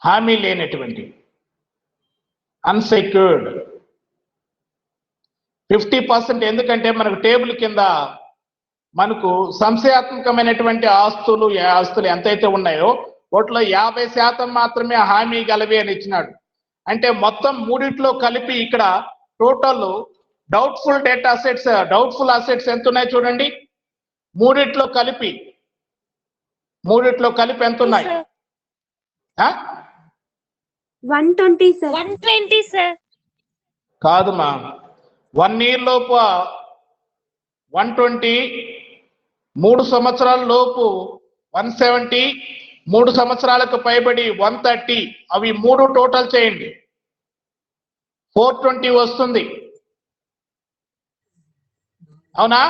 హామీ లేనటువంటి అన్సెక్యూర్డ్ 50%. ఎందుకంటే మనకు టేబుల్ కింద మనకు సంశయాత్మకమైనటువంటి ఆస్తులు ఎంతైతే ఉన్నాయో వాటిలో 50% మాత్రమే హామీ గలవి అని ఇచ్చినాడు. అంటే మొత్తం మూడిట్లో కలిపి ఇక్కడ టోటల్ డౌట్ఫుల్ అసెట్స్ ఎంత ఉన్నాయి చూడండి. మూడిట్లో కలిపి ఎంత ఉన్నాయి? 120 sir. 120 sir. కాదుమా, 1 year లోపు 120, 3 సంవత్సరాల లోపు 170, 3 సంవత్సరాలకు పైబడి 130. అవి 3 టోటల్ చేయండి, 420 వస్తుంది. అవునా?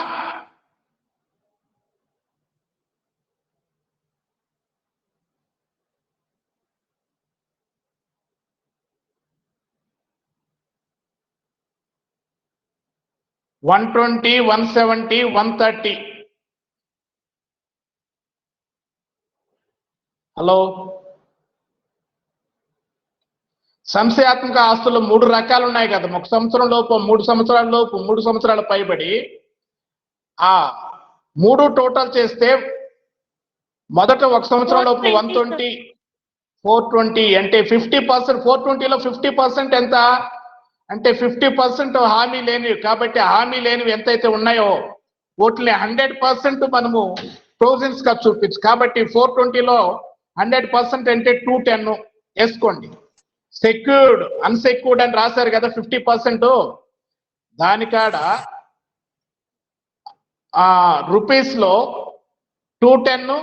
$120, $170, $130. హలో, సంశయాత్మక ఆస్తులు 3 రకాలు ఉన్నాయి కదా. 1 సంవత్సరం లోపు, 3 సంవత్సరాల లోపు, 3 సంవత్సరాల పైబడి. ఆ 3 టోటల్ చేస్తే మొదట 1 సంవత్సరం లోపు 120, 420 అంటే 50%. 420లో 50% ఎంత అంటే 50% హామీ లేనివి. కాబట్టి హామీ లేనివి ఎంతైతే ఉన్నాయో వాటిని 100% మనము ప్రొవిజన్స్ గా చూపించు. కాబట్టి 420లో 100% అంటే 210 వేసుకోండి. సెక్యూర్డ్, అన్సెక్యూర్డ్ అని రాశారు కదా 50%. దానికాడ రూపీస్ లో 210,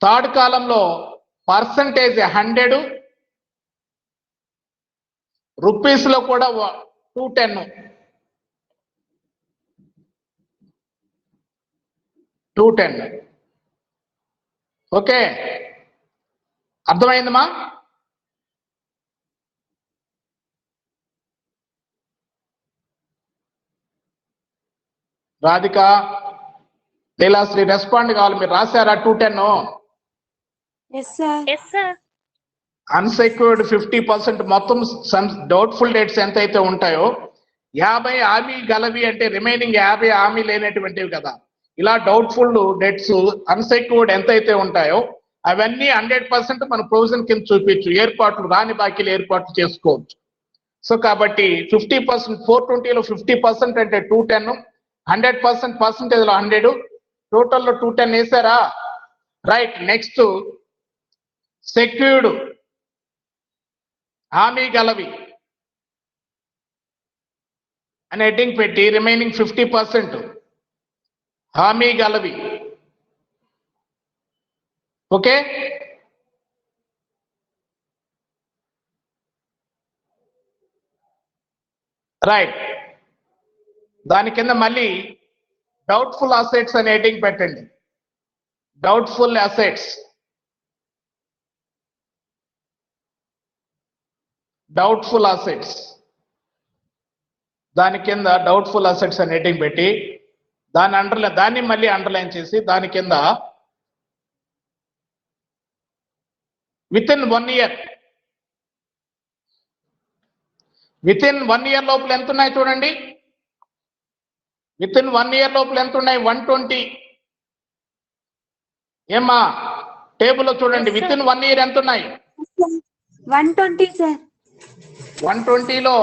థర్డ్ కాలంలో పర్సంటేజ్ 100, రూపీస్ లో కూడా 210. ఓకే, అర్థమైందమ్మా? రాధిక, లీలాశ్రీ రెస్పాండ్ కావాలి. మీరు రాశారా 210? Yes sir. Yes sir. Unsecured 50%. మొత్తం డౌట్ఫుల్ డేట్స్ ఎంతైతే ఉంటాయో 50 హామీ గలవి అంటే రిమైనింగ్ 50 హామీ లేనటువంటివి కదా. ఇలా డౌట్ఫుల్ డెట్స్ అన్సెక్యూర్డ్ ఎంతైతే ఉంటాయో అవన్నీ 100% మన ప్రొవిజన్ కింద చూపించు. ఏర్పాట్లు, రాని బాకీలు ఏర్పాట్లు చేసుకోవచ్చు. సో కాబట్టి 50%, 420లో 50% అంటే 210, 100% పర్సంటేజ్లో 100, టోటల్లో 210 వేసారా? రైట్. నెక్స్ట్ సెక్యూర్డ్, హామీ గలవి అని హెడ్డింగ్ పెట్టి రిమైనింగ్ 50% హామీ గలవి. Okay, right. దాని కింద మళ్ళీ డౌట్ఫుల్ అసెట్స్ అని హెడ్డింగ్ పెట్టండి. Doubtful assets, doubtful assets. దాని కింద డౌట్ఫుల్ అసెట్స్ అని హెడ్డింగ్ పెట్టి దాన్ని మళ్ళీ అండర్లైన్ చేసి దాని కింద with in 1 year, with in 1 year లోపల ఎంత ఉన్నాయి చూడండి. విత్ ఇన్ 1 year లోపల ఎంత ఉన్నాయి? 120. ఏమ్మా టేబుల్లో చూడండి. Yes, sir. With in 1 year ఎంత ఉన్నాయి? 120 సార్. 120లో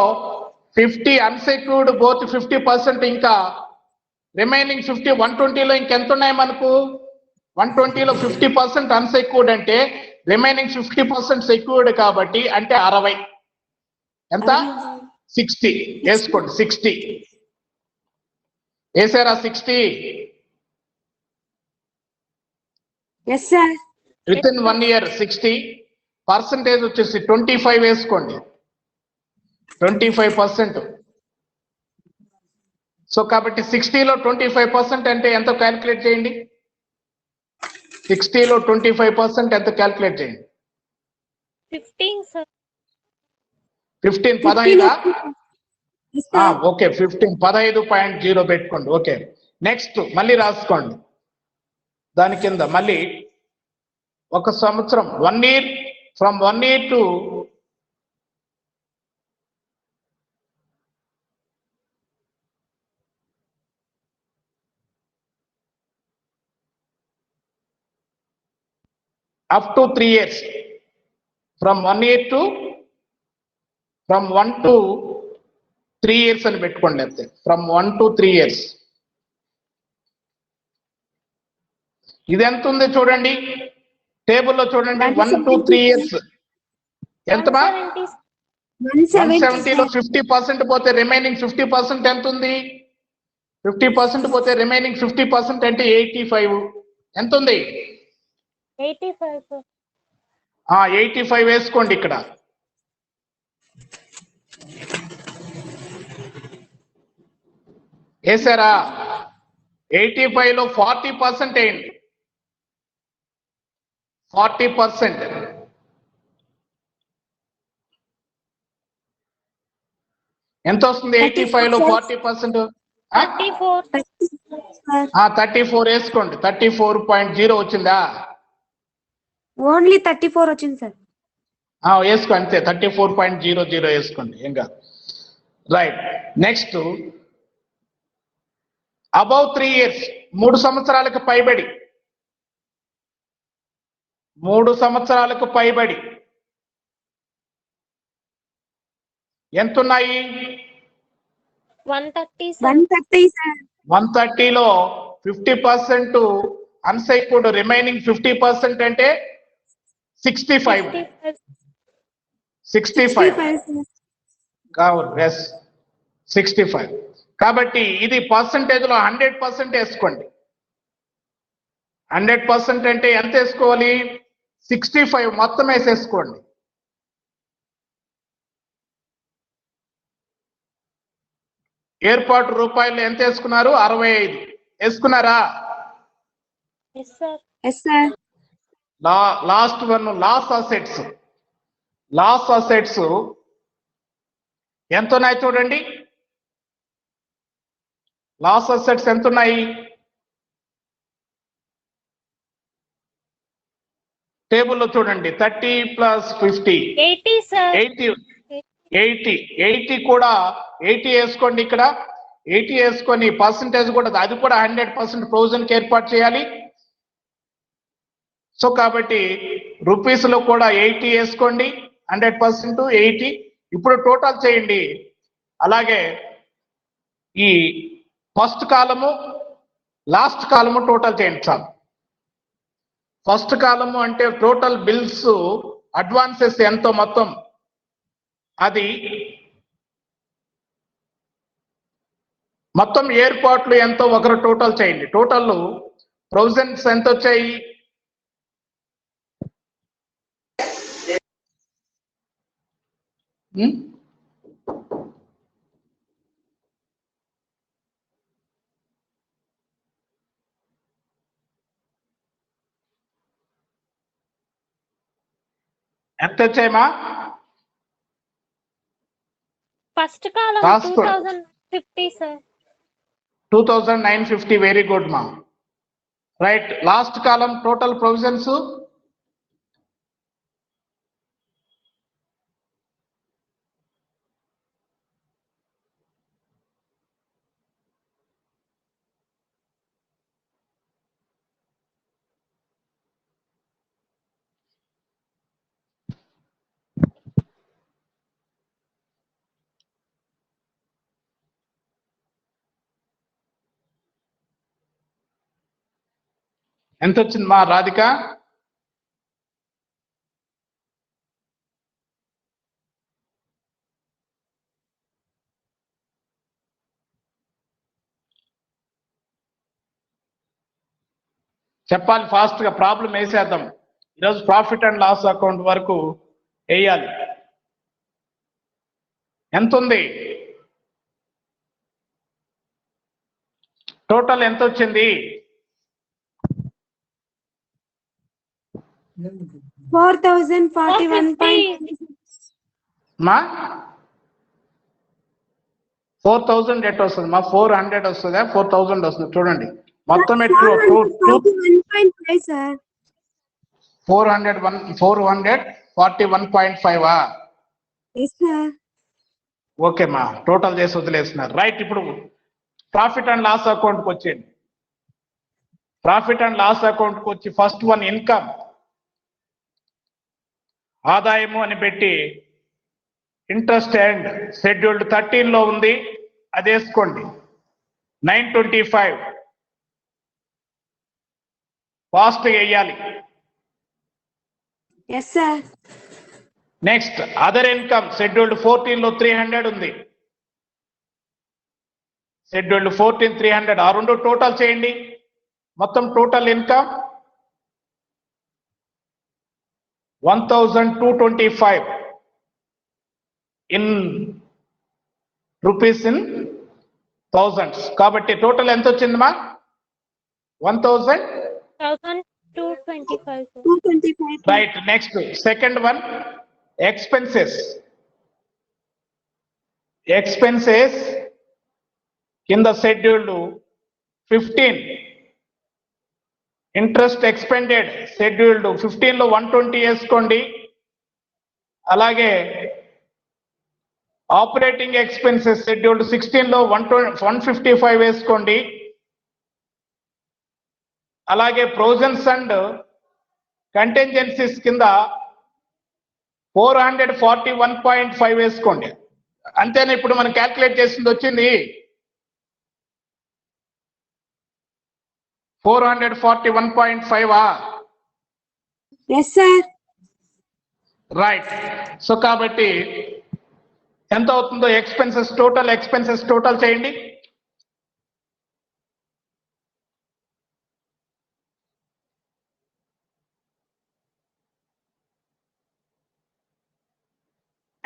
50 అన్సెక్యూర్డ్ బోత్ 50%, ఇంకా రిమైనింగ్ 50. 120లో ఇంకెంత ఉన్నాయి మనకు? 120లో 50% అన్సెక్యూర్డ్ అంటే రిమైనింగ్ 50% సెక్యూర్డ్ కాబట్టి అంటే 60. ఎంత? 60 వేసుకోండి. 60 వేసారా? 60 yes sir. Within 1 year 60. Percentage వచ్చేసి 25 వేసుకోండి. 25%. సో కాబట్టి 60లో 25% అంటే ఎంత క్యాల్కులేట్ చేయండి. 60లో 25% ఎంత క్యాల్కులేట్ చేయండి. 15, sir. 15 15. ఓకే 15 15.0 పెట్టుకోండి. ఓకే నెక్స్ట్ మళ్ళీ రాసుకోండి. దాని కింద మళ్ళీ 1 సంవత్సరం 1 year, from 1 year to up to 3 years, from 1 year to from 1 to 3 years అని పెట్టుకోండి. అంతే from 1 to 3 years. ఇది ఎంత ఉంది చూడండి, టేబుల్లో చూడండి. 1 to 3 years ఎంతమా? 170లో 50% పోతే రిమైనింగ్ 50% ఎంత ఉంది? 50% పోతే రిమైనింగ్ 50% అంటే 85. ఎంత ఉంది? 85, sir. 85 వేసుకోండి ఇక్కడ. వేసారా? 85లో 40% వేయండి. 40% ఎంత వస్తుంది? 85లో 40% 34. 34 వేసుకోండి. 34.0 వచ్చిందా? ఓన్లీ 34 వచ్చింది సార్. వేసుకో అంతే. 34.00 వేసుకోండి, ఏం కాదు. రైట్. నెక్స్ట్ అబౌవ్ 3 years, 3 సంవత్సరాలకు పైబడి. 3 సంవత్సరాలకు పైబడి ఎంతున్నాయి? 130, sir. 130 సార్. 130లో 50% అన్సెక్యూర్డ్, రిమైనింగ్ 50% అంటే 65. 65 కావాలి. ఎస్ 65. కాబట్టి ఇది పర్సంటేజ్లో 100% వేసుకోండి. 100% అంటే ఎంత వేసుకోవాలి? 65 మొత్తం వేసేసుకోండి. ఏర్పాటు రూపాయలు ఎంత వేసుకున్నారు? 65 వేసుకున్నారా? Yes, sir. Yes sir. Last one loss assets. Loss assets ఎంత ఉన్నాయి చూడండి. లాస్ అసెట్స్ ఎంత ఉన్నాయి? టేబుల్లో చూడండి. 30 + 50 80, sir. 80 కూడా 80 వేసుకోండి. ఇక్కడ 80 వేసుకొని పర్సంటేజ్ కూడా అది కూడా 100% ప్రొవిజన్కి ఏర్పాటు చేయాలి. సో కాబట్టి రూపీస్ లో కూడా 80 వేసుకోండి. 100% 80. ఇప్పుడు టోటల్ చేయండి. అలాగే ఈ ఫస్ట్ కాలము లాస్ట్ కాలము టోటల్ చేయండి చాలు. ఫస్ట్ కాలము అంటే టోటల్ బిల్స్ అడ్వాన్సెస్ ఎంతో మొత్తం అది మొత్తం ఏర్పాట్లు ఎంతో ఒకరు టోటల్ చేయండి. టోటల్ ప్రొవిజన్స్ ఎంత వచ్చాయి? ఎంత వచ్చాయమ్మా? First column రాసుకోండి. 2050, sir. 2,950. Very good, ma. Right. Last column, total provisions. ఎంత వచ్చింది మా రాధిక? చెప్పాలి ఫాస్ట్ గా, ప్రాబ్లం వేసేద్దాం. ఈరోజు ప్రాఫిట్ అండ్ లాస్ అకౌంట్ వరకు వేయాలి. ఎంత ఉంది టోటల్? ఎంత వచ్చింది? 4,041. మా 4,000 ఎట్ వస్తుంది మా? 400 వస్తుందా? 4,000 వస్తుంది. చూడండి మొత్తం ఎట్టు 441.5 సార్. 441.5. Yes sir. ఓకే మా, టోటల్ చేసి వదిలేస్తున్నారు. రైట్. ఇప్పుడు ప్రాఫిట్ అండ్ లాస్ అకౌంట్కి వచ్చేయండి. ప్రాఫిట్ అండ్ లాస్ అకౌంట్కి వచ్చి ఫస్ట్ వన్ ఇన్కమ్, ఆదాయము అని పెట్టి ఇంట్రెస్ట్ అండ్ షెడ్యూల్డ్ 13 లో ఉంది, అది వేసుకోండి. 925 ఫాస్ట్ వేయాలి. Yes sir. Next other income scheduled 14 లో 300 ఉంది. షెడ్యూల్డ్ 14 300. ఆ రెండు టోటల్ చేయండి. మొత్తం total income 1,225 in rupees in thousands. కాబట్టి టోటల్ ఎంత వచ్చిందమ్మా? 1,225. 225. Right. Next second one expenses. Expenses కింద షెడ్యూల్డ్ 15 ఇంట్రెస్ట్ ఎక్స్పెండెడ్ షెడ్యూల్డ్ 15 లో 120 వేసుకోండి. అలాగే ఆపరేటింగ్ ఎక్స్పెన్సెస్ షెడ్యూల్డ్ 16 లో 155 వేసుకోండి. అలాగే ప్రొవిజన్స్ అండ్ కంటింజెన్సీస్ కింద 441.5 వేసుకోండి. అంతేనా? ఇప్పుడు మనం క్యాల్కులేట్ చేసింది వచ్చింది 441.5. Yes sir. రైట్. సో కాబట్టి ఎంత అవుతుందో ఎక్స్పెన్సెస్ టోటల్ చేయండి.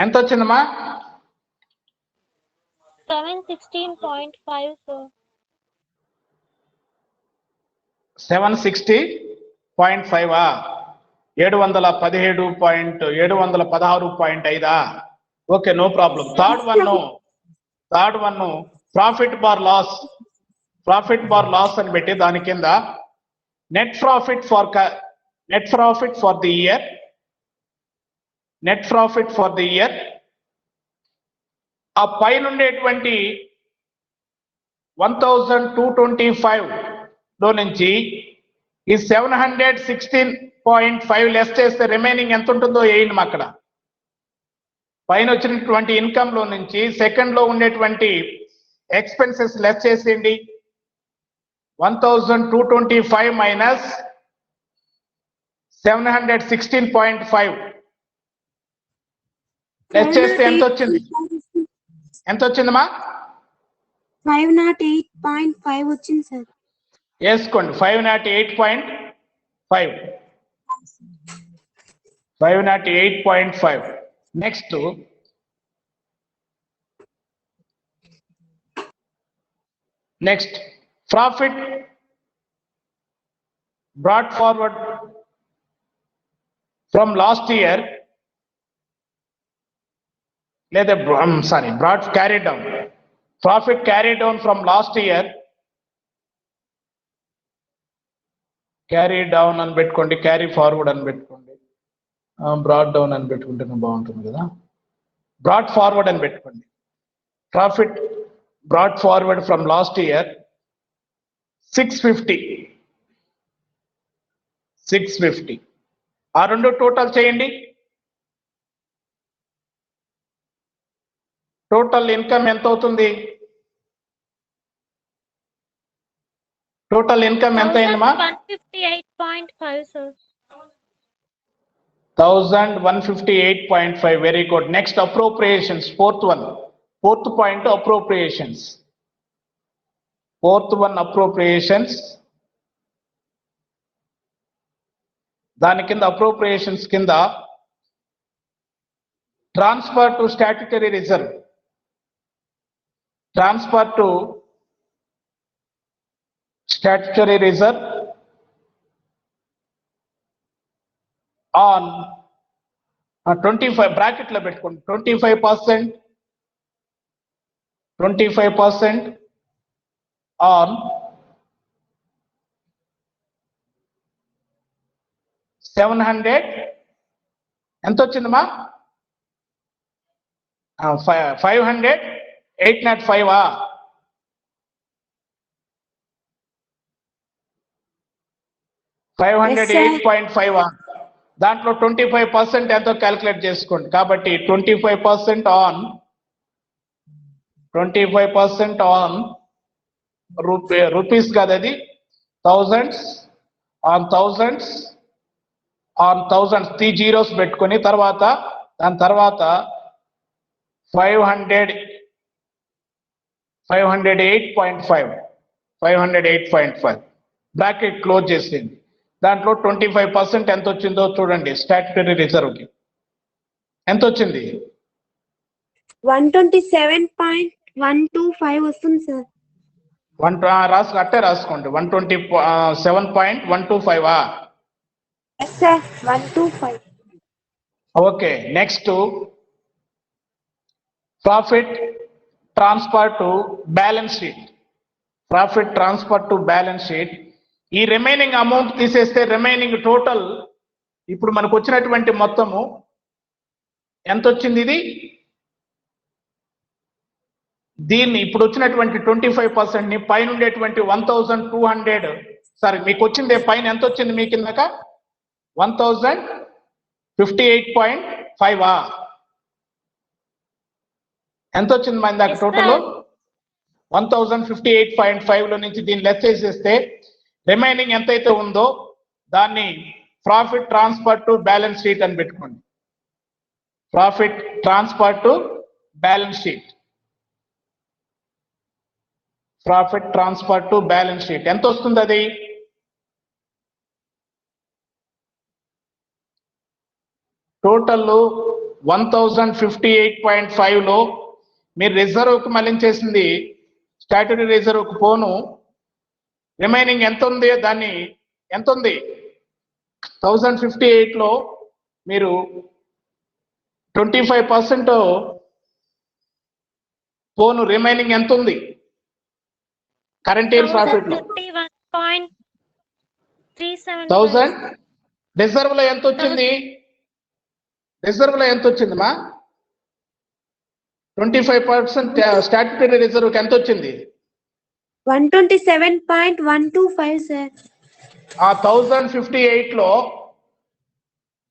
ఎంత వచ్చిందమ్మా? 716.5 sir. 760.5. 716.5. Okay, no problem. Third one profit bar loss అని పెట్టి దాని కింద net profit for the year. ఆ పైన ఉండేటువంటి 1,225 లో నుంచి ఈ 716.5 లెస్ చేస్తే రిమైనింగ్ ఎంత ఉంటుందో వేయండి. అక్కడ పైన వచ్చినటువంటి ఇన్కమ్ లో నుంచి సెకండ్ లో ఉండేటువంటి ఎక్స్పెన్సెస్ లెస్ చేసేయండి. 1,225 మైనస్ 716.5 లెస్ చేస్తే ఎంత వచ్చిందమ్మా? 508.5 వచ్చింది సార్. వేసుకోండి. 508.5. 508.5. Next profit brought forward from last year, లేదా brought carried down. Profit carried down from last year carry down అని పెట్టుకోండి, క్యారీ ఫార్వర్డ్ అని పెట్టుకోండి, బ్రాడ్ డౌన్ అని పెట్టుకుంటేనే బాగుంటుంది కదా. బ్రాడ్ ఫార్వర్డ్ అని పెట్టుకోండి. Profit brought forward from last year 650. ఆ రెండు టోటల్ చేయండి. టోటల్ ఇన్కమ్ ఎంత అవుతుంది? టోటల్ ఇన్కమ్ ఎంత అయిందమ్మా? 1158.5 sir. 1158.5. Very good. Next appropriations, fourth point appropriations. Fourth one appropriations. దాని కింద అప్రోప్రియేషన్స్ కింద transfer to statutory reserve, transfer to statutory reserve on 25 బ్రాకెట్లో పెట్టుకోండి. 25% ఆన్ 700. ఎంత వచ్చిందమ్మా? 500, 805. 508.5. దాంట్లో 25% ఎంతో క్యాలిక్యులేట్ చేసుకోండి. కాబట్టి 25% ఆన్ రూపీస్ కాదు, అది థౌజండ్స్ ఆన్ థౌజండ్స్ 3 zeros పెట్టుకొని దాని తర్వాత 508.5 బ్రాకెట్ క్లోజ్ చేసింది. దాంట్లో 25% ఎంత వచ్చిందో చూడండి. స్టాట్యుటరీ రిజర్వ్కి ఎంత వచ్చింది? 127.125 వస్తుంది సార్. అట్టే రాసుకోండి. 127.125. Yes sir, 125. Okay. Next profit transfer to balance sheet. Profit transfer to balance sheet. ఈ రిమైనింగ్ అమౌంట్ తీసేస్తే రిమైనింగ్ టోటల్ ఇప్పుడు మనకు వచ్చినటువంటి మొత్తము ఎంత వచ్చింది? దీన్ని ఇప్పుడు వచ్చినటువంటి 25% ని పైన ఉండేటువంటి 1200, సారీ మీకు వచ్చింది పైన ఎంత వచ్చింది మీకు ఇందాక? 1058.5. ఎంత వచ్చింది మా ఇందాక టోటల్? 1058.5 లో నుంచి దీన్ని లెస్ చేసేస్తే రిమైనింగ్ ఎంతైతే ఉందో దాన్ని profit transfer to balance sheet అని పెట్టుకోండి. Profit transfer to balance sheet. Profit transfer to balance sheet ఎంత వస్తుంది? అది టోటల్ 1058.5 లో మీరు రిజర్వ్కి మళ్ళించేసింది స్టాట్యుటరీ రిజర్వ్కి పోను. రిమైనింగ్ ఎంత ఉంది? దాన్ని ఎంత ఉంది? 1058 లో మీరు 25% పోను రిమైనింగ్ ఎంత ఉంది? కరెంట్ ఇయర్ ప్రాఫిట్ లో 51.375. 1000. రిజర్వ్ లో ఎంత వచ్చింది? రిజర్వ్ లో ఎంత వచ్చిందమ్మా? 25% స్టాట్యుటరీ రిజర్వ్ ఎంత వచ్చింది? 127.125 సార్. ఆ 1058 లో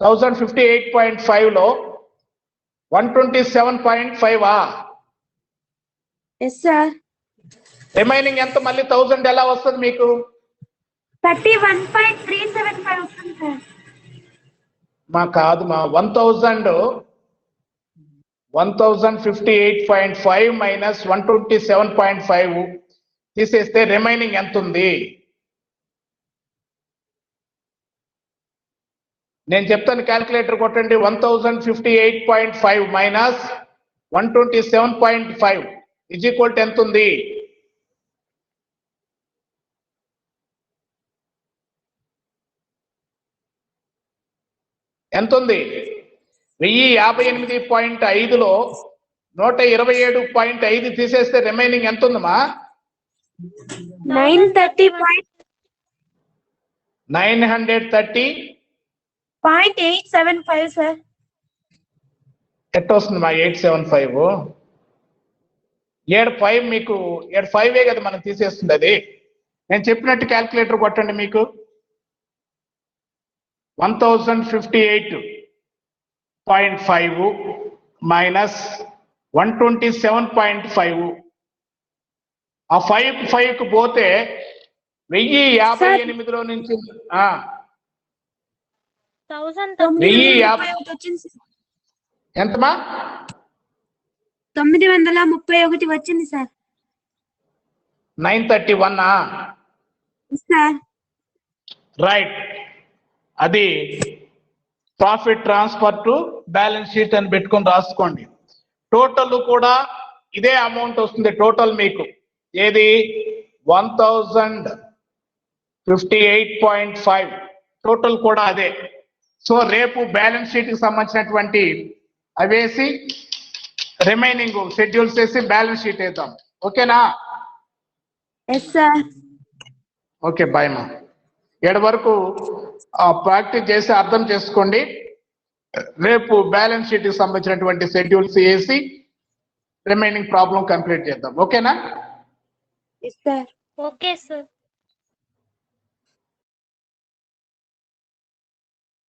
1058.5 లో 127.5. Yes sir. రిమైనింగ్ ఎంత? మళ్ళీ 1000 ఎలా వస్తుంది మీకు? 31.375 వస్తుంది సార్. మా కాదు మా 1058.5 మైనస్ 127.5 తీసేస్తే రిమైనింగ్ ఎంత ఉంది? నేను చెప్తాను, క్యాల్కులేటర్ కొట్టండి. 1058.5 మైనస్ 127.5 ఇజ్ ఈక్వల్ టు ఎంత ఉంది? ఎంత ఉంది? 1058.5 లో 127.5 తీసేస్తే రిమైనింగ్ ఎంత ఉందమ్మా? 930. 930 0.875 సార్. ఎట్ట వస్తుంది మా 875 5 మీకు 5 కదా మనం తీసేస్తుంది అది. నేను చెప్పినట్టు క్యాల్కులేటర్ కొట్టండి మీకు 1058.5 మైనస్ 127.5. ఆ 5కు పోతే 1058లో నుంచి 931 వచ్చింది సార్. ఎంతమా? 931 వచ్చింది సార్. 931 సార్. రైట్. అది profit transfer to balance sheet అని పెట్టుకొని రాసుకోండి. టోటల్ కూడా ఇదే అమౌంట్ వస్తుంది. టోటల్ మీకు ఏది 1058.5 టోటల్ కూడా అదే. సో రేపు బ్యాలెన్స్ షీట్ కి సంబంధించినటువంటి అవేసి రిమైనింగ్ షెడ్యూల్స్ వేసి బ్యాలెన్స్ షీట్ వేద్దాం. ఓకేనా? Yes sir. ఓకే బాయ్ మా. 7 వరకు ప్రాక్టీస్ చేసి అర్థం చేసుకోండి. రేపు బ్యాలెన్స్ షీట్ కి సంబంధించినటువంటి షెడ్యూల్స్ వేసి రిమైనింగ్ ప్రాబ్లం కంప్లీట్ చేద్దాం. ఓకేనా? Yes sir. Okay sir.